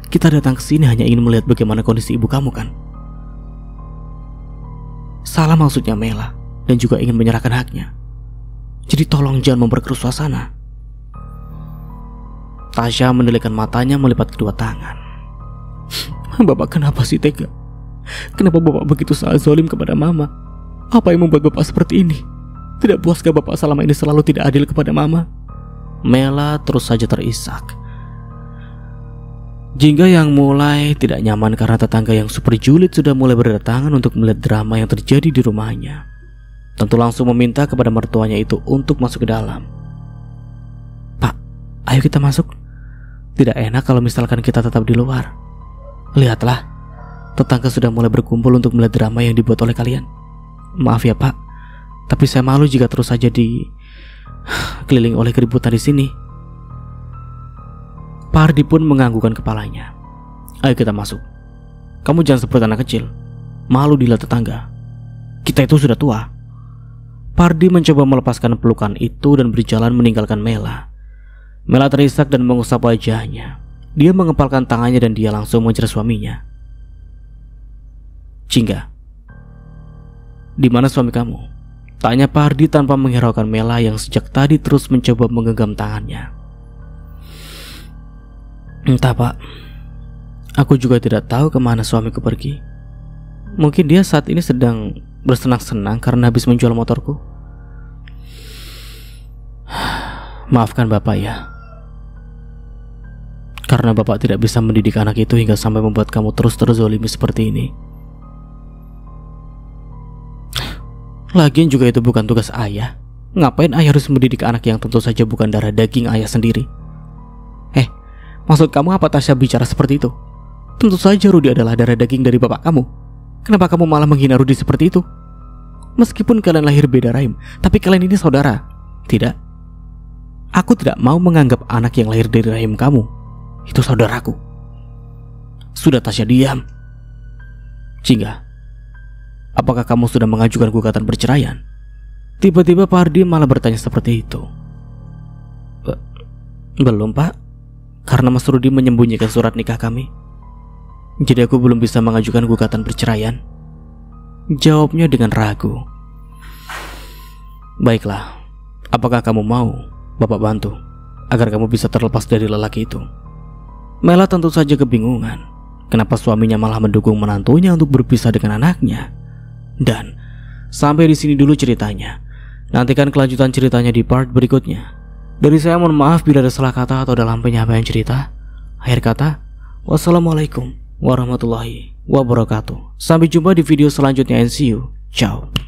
Kita datang ke sini hanya ingin melihat bagaimana kondisi ibu kamu kan. Salah maksudnya Mela, dan juga ingin menyerahkan haknya. Jadi tolong jangan memperkeruh suasana. Tasya mendelikan matanya melipat kedua tangan. Bapak kenapa sih tega? Kenapa Bapak begitu sangat zalim kepada Mama? Apa yang membuat Bapak seperti ini? Tidak puaskah Bapak selama ini selalu tidak adil kepada Mama? Mela terus saja terisak. Jingga yang mulai tidak nyaman karena tetangga yang super julid sudah mulai berdatangan untuk melihat drama yang terjadi di rumahnya. Tentu langsung meminta kepada mertuanya itu untuk masuk ke dalam. Pak, ayo kita masuk. Tidak enak kalau misalkan kita tetap di luar. Lihatlah, tetangga sudah mulai berkumpul untuk melihat drama yang dibuat oleh kalian. Maaf ya Pak, tapi saya malu jika terus saja dikelilingi oleh keributan di sini. Pardi pun menganggukkan kepalanya. Ayo kita masuk. Kamu jangan seperti anak kecil, malu dilihat tetangga. Kita itu sudah tua. Pardi mencoba melepaskan pelukan itu dan berjalan meninggalkan Mela. Mela terisak dan mengusap wajahnya. Dia mengepalkan tangannya dan dia langsung mengejar suaminya. Jingga, di mana suami kamu? Tanya Pardi tanpa menghiraukan Mela yang sejak tadi terus mencoba menggenggam tangannya. Entah Pak, aku juga tidak tahu kemana suamiku pergi. Mungkin dia saat ini sedang bersenang-senang karena habis menjual motorku. Maafkan Bapak ya, karena Bapak tidak bisa mendidik anak itu hingga sampai membuat kamu terus terzolimi seperti ini. Lagian juga itu bukan tugas ayah. Ngapain ayah harus mendidik anak yang tentu saja bukan darah daging ayah sendiri? Maksud kamu apa Tasya bicara seperti itu? Tentu saja Rudi adalah darah daging dari bapak kamu. Kenapa kamu malah menghina Rudi seperti itu? Meskipun kalian lahir beda rahim, tapi kalian ini saudara. Tidak. Aku tidak mau menganggap anak yang lahir dari rahim kamu itu saudaraku. Sudah Tasya, diam. Jingga, apakah kamu sudah mengajukan gugatan perceraian? Tiba-tiba Pardi malah bertanya seperti itu. Belum Pak. karena Mas Rudi menyembunyikan surat nikah kami. Jadi aku belum bisa mengajukan gugatan perceraian. Jawabnya dengan ragu. Baiklah, apakah kamu mau Bapak bantu agar kamu bisa terlepas dari lelaki itu? Mela tentu saja kebingungan. Kenapa suaminya malah mendukung menantunya untuk berpisah dengan anaknya? Dan sampai di sini dulu ceritanya. Nantikan kelanjutan ceritanya di part berikutnya. Dari saya mohon maaf bila ada salah kata atau dalam penyampaian cerita. Akhir kata, wassalamualaikum warahmatullahi wabarakatuh. Sampai jumpa di video selanjutnya and see you. Ciao.